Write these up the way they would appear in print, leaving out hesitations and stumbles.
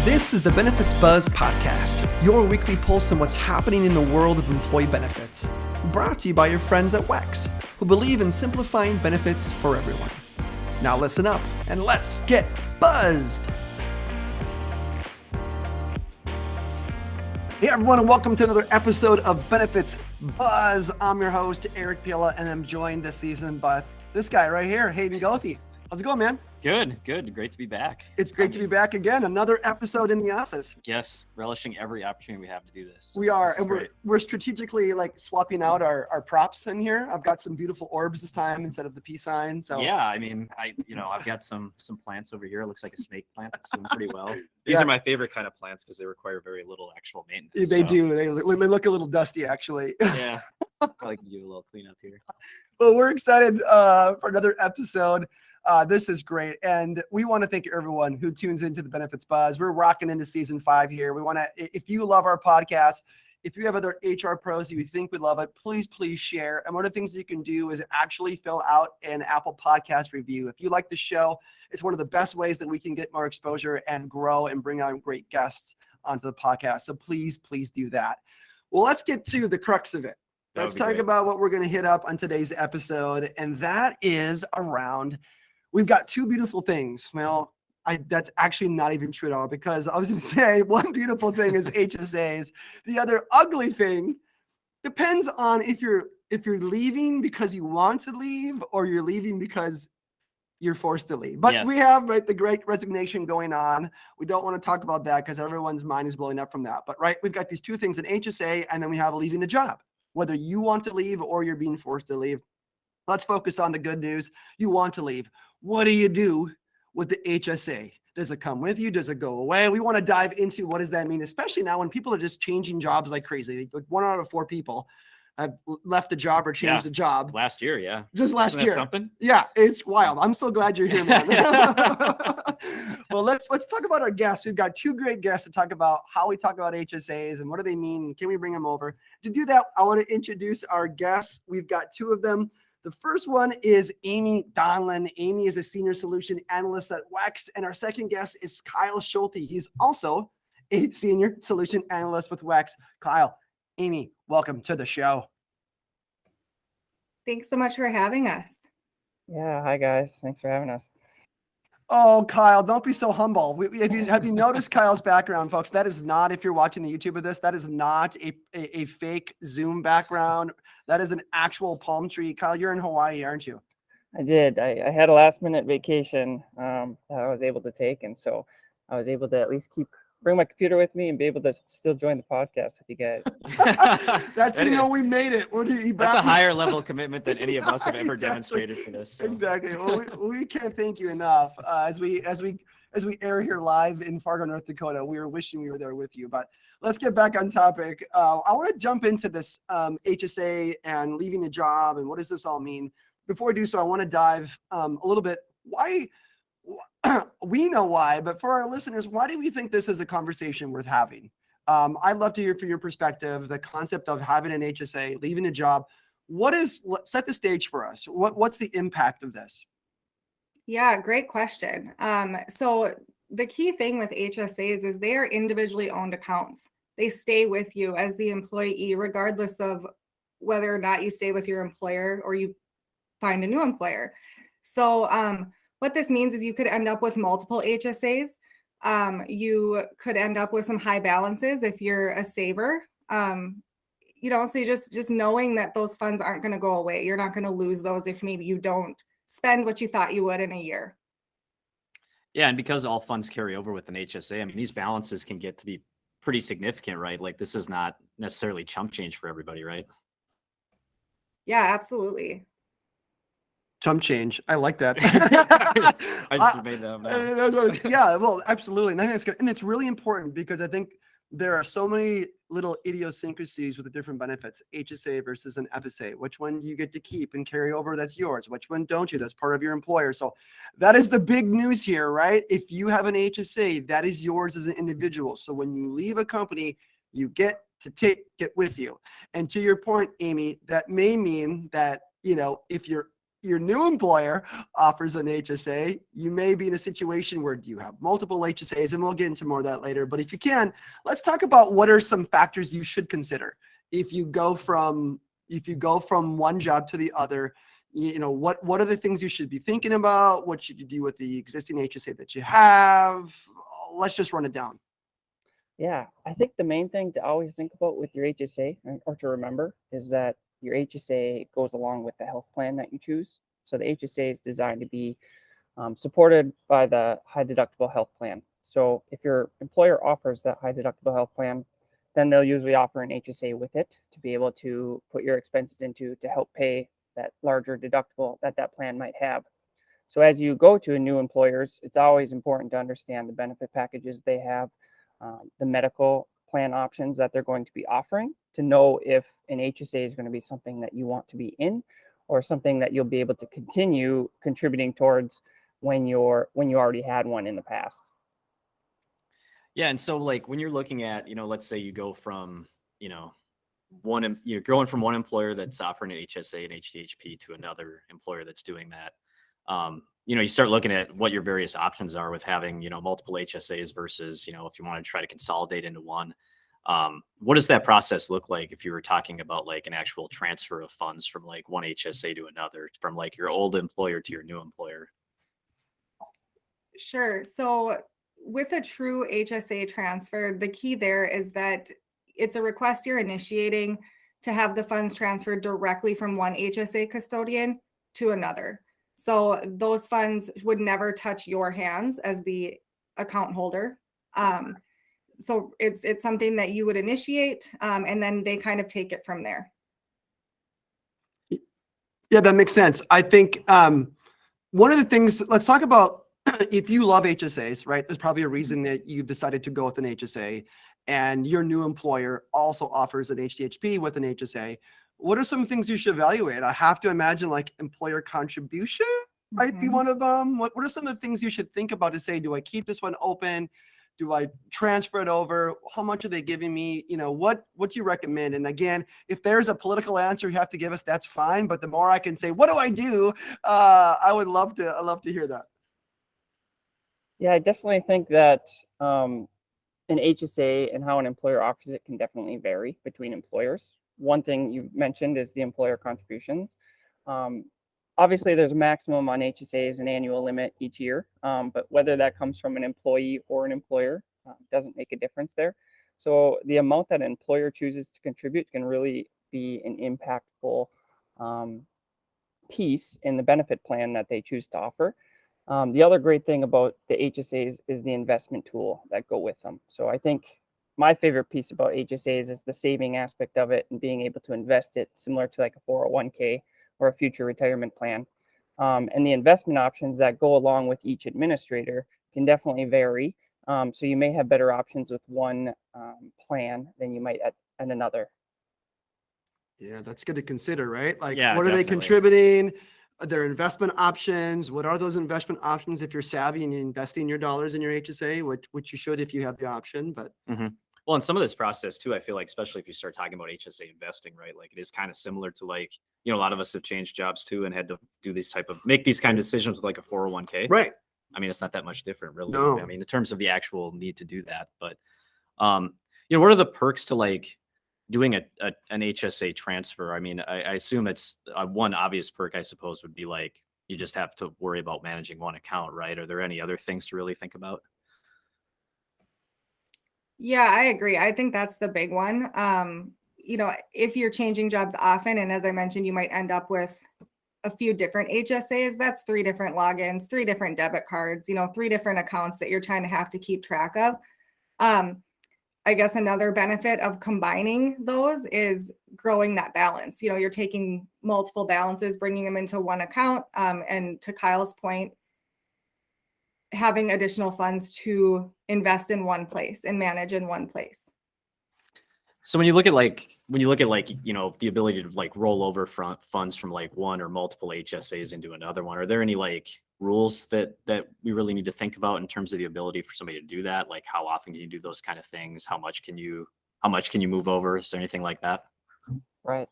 This is the Benefits Buzz Podcast, your weekly pulse on what's happening in the world of employee benefits. Brought to you by your friends at WEX, who believe in simplifying benefits for everyone. Now listen up and let's get buzzed. Hey everyone, and welcome to another episode of Benefits Buzz. I'm your host, Eric Pila, and I'm joined this season by this guy right here, Hayden Gothi. How's it going, man? Good. Great to be back. It's great to be back again. Another episode in the office. Yes, relishing every opportunity we have to do this. We are, and we're strategically like swapping out our props in here. I've got some beautiful orbs this time instead of the peace sign. So yeah, I mean, I've got some plants over here. It looks like a snake plant that's doing pretty well. These are my favorite kind of plants because they require very little actual maintenance. They do. They look a little dusty, actually. Yeah, I like to do a little cleanup here. Well, we're excited for another episode. This is great. And we want to thank everyone who tunes into the Benefits Buzz. We're rocking into season 5 here. We want to, if you love our podcast, if you have other HR pros who you think would love it, please share. And one of the things you can do is actually fill out an Apple Podcast review. If you like the show, it's one of the best ways that we can get more exposure and grow and bring on great guests onto the podcast. So please do that. Well, let's get to the crux of it. Let's talk about what we're going to hit up on today's episode. And that is around, we've got two beautiful things. Well, that's actually not even true at all, because I was going to say one beautiful thing is HSAs. The other ugly thing depends on if you're leaving because you want to leave or you're leaving because you're forced to leave. But we have the great resignation going on. We don't want to talk about that because everyone's mind is blowing up from that. But we've got these two things, an HSA, and then we have leaving a job, whether you want to leave or you're being forced to leave. Let's focus on the good news. You want to leave. What do you do with the HSA? Does it come with you? Does it go away? We want to dive into what does that mean, especially now when people are just changing jobs like crazy. Like 1 out of 4 people have left a job or changed a job. Last year, yeah. Just last Isn't that year. Something? Yeah, it's wild. I'm so glad you're here, man. Well, let's talk about our guests. We've got 2 great guests to talk about how we talk about HSAs and what do they mean. Can we bring them over? To do that, I want to introduce our guests. We've got 2 of them. The first one is Amy Donlin. Amy is a senior solution analyst at WEX. And our second guest is Kyle Schulte. He's also a senior solution analyst with WEX. Kyle, Amy, welcome to the show. Thanks so much for having us. Yeah, hi guys. Thanks for having us. Oh, Kyle, don't be so humble. Have you noticed Kyle's background, folks? That is not, if you're watching the YouTube of this, that is not a fake Zoom background. That is an actual palm tree. Kyle, you're in Hawaii, aren't you? I did. I had a last minute vacation that I was able to take. And so I was able to at least bring my computer with me and be able to still join the podcast with you guys. That's, we made it. That's a higher level commitment than any of us have ever demonstrated for this. So. Exactly. Well, we can't thank you enough. As we air here live in Fargo, North Dakota, we were wishing we were there with you. But let's get back on topic. I want to jump into this HSA and leaving a job and what does this all mean. Before I do so, I want to dive a little bit. Why? We know why, but for our listeners, why do we think this is a conversation worth having? I'd love to hear from your perspective, the concept of having an HSA, leaving a job. Set the stage for us. What's the impact of this? Yeah, great question. So the key thing with HSAs is they are individually owned accounts. They stay with you as the employee, regardless of whether or not you stay with your employer or you find a new employer. So what this means is you could end up with multiple HSAs. You could end up with some high balances if you're a saver. So you just knowing that those funds aren't going to go away. You're not going to lose those if maybe you don't spend what you thought you would in a year. Yeah, and because all funds carry over with an HSA, I mean, these balances can get to be pretty significant, right? Like this is not necessarily chump change for everybody, right? Yeah, absolutely. Chump change. I like that. I just made that up. Yeah, well, absolutely. And I think it's good. And it's really important because I think there are so many little idiosyncrasies with the different benefits, HSA versus an FSA. Which one you get to keep and carry over, that's yours. Which one don't you? That's part of your employer. So that is the big news here, right? If you have an HSA, that is yours as an individual. So when you leave a company, you get to take it with you. And to your point, Amy, that may mean that, if you're your new employer offers an HSA, you may be in a situation where you have multiple HSAs, and we'll get into more of that later. But if you can, let's talk about what are some factors you should consider if you go from one job to the other. What are the things you should be thinking about? What should you do with the existing HSA that you have? Let's just run it down. Yeah, I think the main thing to always think about with your HSA or to remember is that your HSA goes along with the health plan that you choose. So the HSA is designed to be supported by the high deductible health plan. So if your employer offers that high deductible health plan, then they'll usually offer an HSA with it to be able to put your expenses into to help pay that larger deductible that plan might have. So as you go to a new employers, it's always important to understand the benefit packages they have, the medical plan options that they're going to be offering, to know if an HSA is going to be something that you want to be in or something that you'll be able to continue contributing towards when you already had one in the past. Yeah, and so like when you're looking at, let's say you go from, you're going from one employer that's offering an HSA and HDHP to another employer that's doing that. You start looking at what your various options are with having, multiple HSAs versus, if you want to try to consolidate into one. What does that process look like if you were talking about like an actual transfer of funds from like one HSA to another, from like your old employer to your new employer? Sure. So with a true HSA transfer, the key there is that it's a request you're initiating to have the funds transferred directly from one HSA custodian to another. So those funds would never touch your hands as the account holder. So it's something that you would initiate, and then they kind of take it from there. Yeah, that makes sense. I think one of the things, let's talk about if you love HSAs, right? There's probably a reason that you decided to go with an HSA, and your new employer also offers an HDHP with an HSA. What are some things you should evaluate? I have to imagine like employer contribution might be one of them. What are some of the things you should think about to say, do I keep this one open? Do I transfer it over? How much are they giving me? What do you recommend? And again, if there's a political answer you have to give us, that's fine. But the more I can say, what do I do? I would love to hear that. Yeah, I definitely think that an HSA and how an employer offers it can definitely vary between employers. One thing you mentioned is the employer contributions. Obviously, there's a maximum on HSAs, an annual limit each year, but whether that comes from an employee or an employer doesn't make a difference there. So the amount that an employer chooses to contribute can really be an impactful piece in the benefit plan that they choose to offer. The other great thing about the HSAs is the investment tool that go with them. So I think my favorite piece about HSAs is the saving aspect of it and being able to invest it similar to like a 401k or a future retirement plan. And the investment options that go along with each administrator can definitely vary. So you may have better options with one plan than you might at another. Yeah, that's good to consider, right? Like, Yeah, what are they definitely. contributing? Their investment options. What are those investment options if you're savvy and you're investing your dollars in your HSA, which you should if you have the option. But Well, in some of this process too, I feel like, especially if you start talking about HSA investing, right? Like it is kind of similar to like, a lot of us have changed jobs too and had to do make these kind of decisions with like a 401k. right. I mean, it's not that much different really. No. I mean, in terms of the actual need to do that, but what are the perks to like doing an HSA transfer? I mean, I assume it's one obvious perk, I suppose, would be like, you just have to worry about managing one account, right? Are there any other things to really think about? Yeah, I agree. I think that's the big one. If you're changing jobs often, and as I mentioned, you might end up with a few different HSAs, that's 3 different logins, 3 different debit cards, 3 different accounts that you're trying to have to keep track of. I guess another benefit of combining those is growing that balance. You're taking multiple balances, bringing them into one account. And to Kyle's point, having additional funds to invest in one place and manage in one place. So when you look at the ability to like roll over funds from like one or multiple HSAs into another one, are there any like rules that we really need to think about in terms of the ability for somebody to do that? Like how often can you do those kind of things? How much can you move over? Is there anything like that? Right.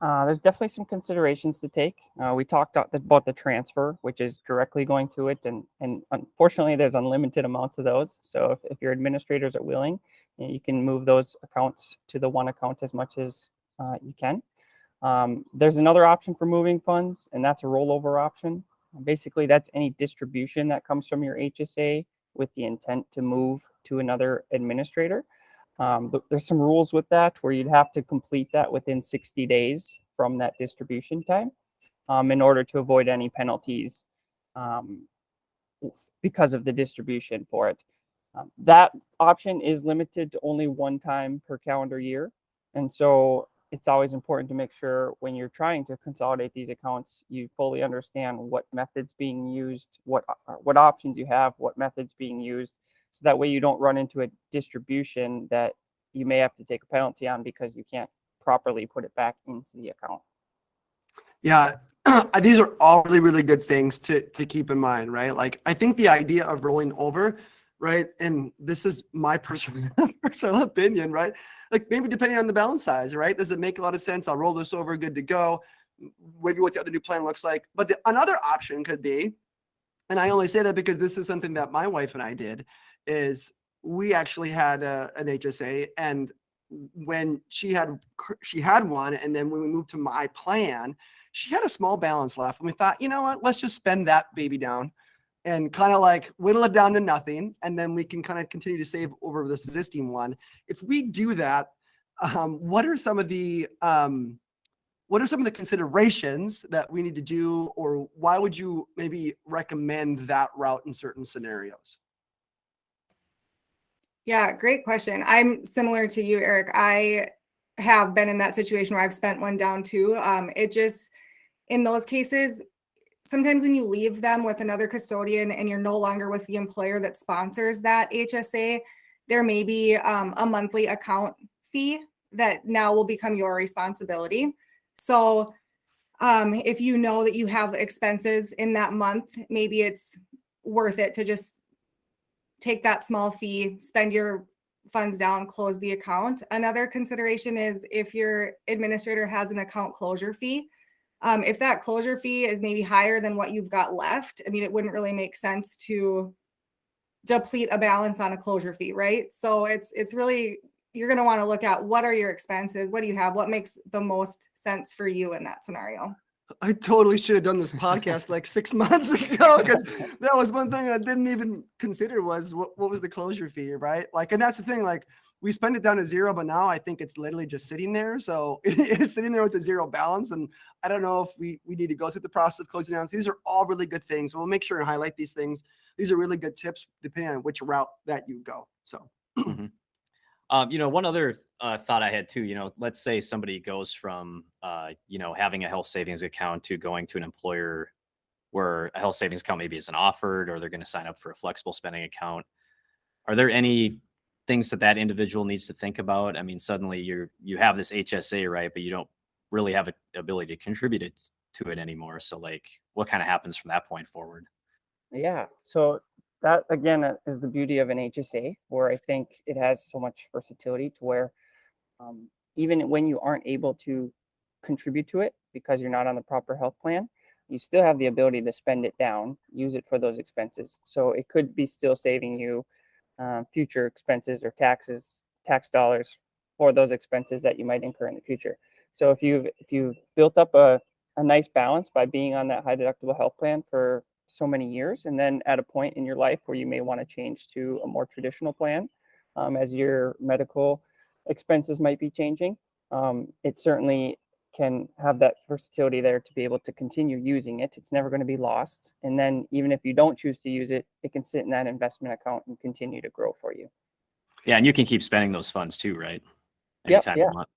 There's definitely some considerations to take. We talked about the transfer, which is directly going to it, and unfortunately, there's unlimited amounts of those. So if your administrators are willing, you can move those accounts to the one account as much as you can. There's another option for moving funds, and that's a rollover option. Basically, that's any distribution that comes from your HSA with the intent to move to another administrator. But there's some rules with that where you'd have to complete that within 60 days from that distribution time in order to avoid any penalties because of the distribution for it. That option is limited to only one time per calendar year. And so it's always important to make sure when you're trying to consolidate these accounts, you fully understand what methods being used, what options you have, what methods being used. So that way you don't run into a distribution that you may have to take a penalty on because you can't properly put it back into the account. Yeah, these are all really, really good things to keep in mind, right? Like, I think the idea of rolling over, right? And this is my personal opinion, right? Like, maybe depending on the balance size, right? Does it make a lot of sense? I'll roll this over, good to go. Maybe what the other new plan looks like. But another option could be, and I only say that because this is something that my wife and I did, is we actually had an HSA, and when she had one, and then when we moved to my plan, she had a small balance left, and we thought, you know what, let's just spend that baby down and kind of like whittle it down to nothing, and then we can kind of continue to save over this existing one. If we do that, what are some of the considerations that we need to do, or why would you maybe recommend that route in certain scenarios? Yeah, great question. I'm similar to you, Eric. I have been in that situation where I've spent one down too. It just, in those cases, sometimes when you leave them with another custodian and you're no longer with the employer that sponsors that HSA, there may be a monthly account fee that now will become your responsibility. So if you know that you have expenses in that month, maybe it's worth it to just take that small fee, spend your funds down, close the account. Another consideration is if your administrator has an account closure fee. If that closure fee is maybe higher than what you've got left, I mean, it wouldn't really make sense to deplete a balance on a closure fee, right? So it's really, you're going to want to look at what are your expenses, what do you have, what makes the most sense for you in that scenario. I totally should have done this podcast like 6 months ago, because that was one thing I didn't even consider was what was the closure fee, right? Like, and that's the thing, like, we spend it down to zero, but now I think it's literally just sitting there. So it's sitting there with a zero balance. And I don't know if we need to go through the process of closing down. These are all really good things. We'll make sure and highlight these things. These are really good tips depending on which route that you go. So, one other thought I had too, let's say somebody goes from, having a health savings account to going to an employer where a health savings account maybe isn't offered, or they're going to sign up for a flexible spending account. Are there any things that individual needs to think about? I mean, suddenly you have this HSA, right? But you don't really have an ability to contribute to it anymore. So like, what kind of happens from that point forward? Yeah. So that again is the beauty of an HSA, where I think it has so much versatility to where even when you aren't able to contribute to it because you're not on the proper health plan, you still have the ability to spend it down, use it for those expenses. So it could be still saving you future expenses or tax dollars for those expenses that you might incur in the future. So if you've built up a nice balance by being on that high deductible health plan for so many years, and then at a point in your life where you may want to change to a more traditional plan, as your medical expenses might be changing, it certainly can have that versatility there to be able to continue using it. It's never going to be lost. And then even if you don't choose to use it, it can sit in that investment account and continue to grow for you. Yeah, and you can keep spending those funds too, right? Yep, Anytime yeah. you want.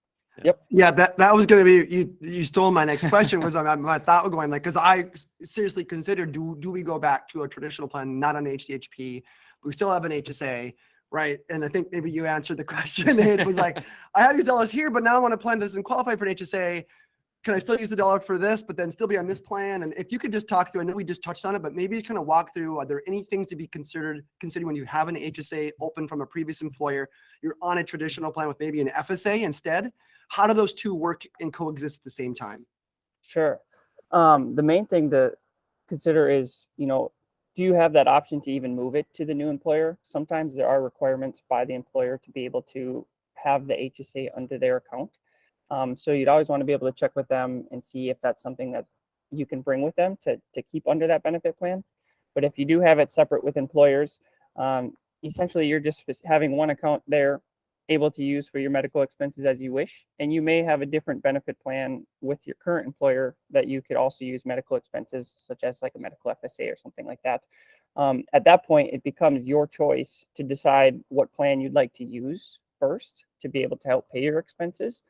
Yep. yeah, that was going to be, you stole my next question. Was my thought was going like, because I seriously considered, do we go back to a traditional plan, not on HDHP, we still have an HSA, right? And I think maybe you answered the question. It was like, I have these dollars here, but now I want a plan that doesn't qualify for an HSA. can I still use the dollar for this, but then still be on this plan? And if you could just talk through, I know we just touched on it, but maybe kind of walk through, are there any things to be considered when you have an HSA open from a previous employer, you're on a traditional plan with maybe an FSA instead? How do those two work and coexist at the same time? Sure. The main thing to consider is, do you have that option to even move it to the new employer? Sometimes there are requirements by the employer to be able to have the HSA under their account. So you'd always want to be able to check with them and see if that's something that you can bring with them to keep under that benefit plan. But if you do have it separate with employers, essentially you're just having one account there able to use for your medical expenses as you wish. And you may have a different benefit plan with your current employer that you could also use medical expenses, such as like a medical FSA or something like that. At that point, it becomes your choice to decide what plan you'd like to use first to be able to help pay your expenses.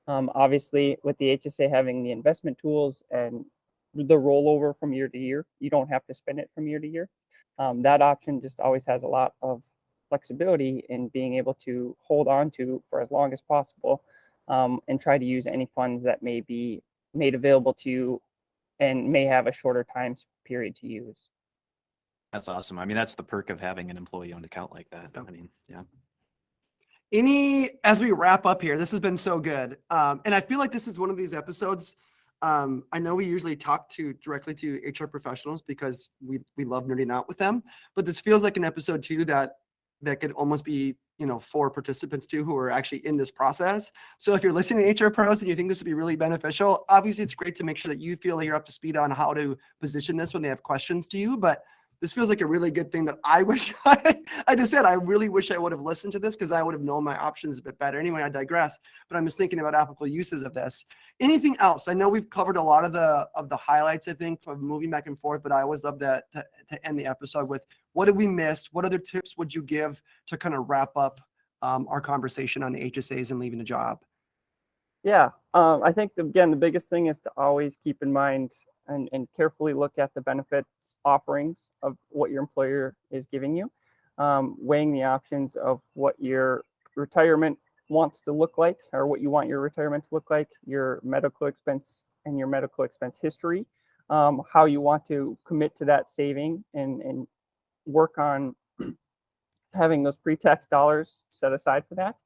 Obviously, with the HSA having the investment tools and the rollover from year to year, you don't have to spend it from year to year. That option just always has a lot of flexibility in being able to hold on to for as long as possible, and try to use any funds that may be made available to you and may have a shorter time period to use. That's awesome. I mean, that's the perk of having an employee-owned account like that. I mean, yeah. As we wrap up here, this has been so good. And I feel like this is one of these episodes. I know we usually talk directly to HR professionals because we love nerding out with them, but this feels like an episode too that could almost be, for participants too, who are actually in this process. So if you're listening to HR pros and you think this would be really beneficial, obviously it's great to make sure that you feel like you're up to speed on how to position this when they have questions to you. But this feels like a really good thing that I wish I just said, I really wish I would have listened to this because I would have known my options a bit better. Anyway, I digress, but I'm just thinking about applicable uses of this. Anything else? I know we've covered a lot of the highlights, I think, from moving back and forth, but I always love to end the episode with, what did we miss? What other tips would you give to kind of wrap up our conversation on HSAs and leaving a job? Yeah, I think, again, the biggest thing is to always keep in mind and carefully look at the benefits offerings of what your employer is giving you, weighing the options of what your retirement wants to look like, or what you want your retirement to look like, your medical expense and your medical expense history, how you want to commit to that saving and work on having those pre-tax dollars set aside for that.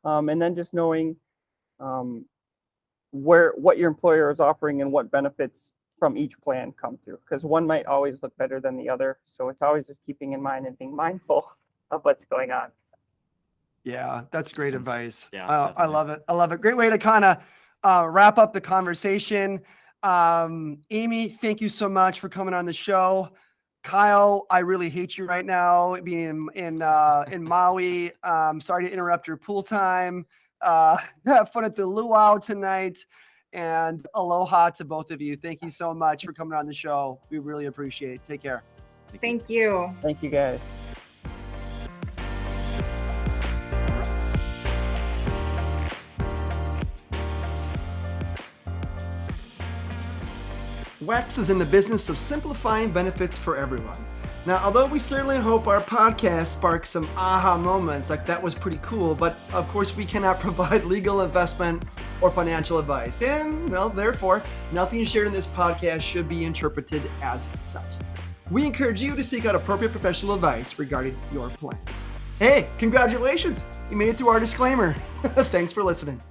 And then just knowing what your employer is offering and what benefits from each plan come through, because one might always look better than the other. So it's always just keeping in mind and being mindful of what's going on. Yeah, that's great advice. Yeah, I love it. I love it. Great way to kind of wrap up the conversation. Amy, thank you so much for coming on the show. Kyle, I really hate you right now being in Maui. Sorry to interrupt your pool time. Have fun at the luau tonight, and aloha to both of you. Thank you so much for coming on the show. We really appreciate it. Take care. Thank you. Thank you, guys. WEX is in the business of simplifying benefits for everyone. Now, although we certainly hope our podcast sparks some aha moments, like that was pretty cool, but of course we cannot provide legal, investment, or financial advice. And, well, therefore, nothing shared in this podcast should be interpreted as such. We encourage you to seek out appropriate professional advice regarding your plans. Hey, congratulations! You made it through our disclaimer. Thanks for listening.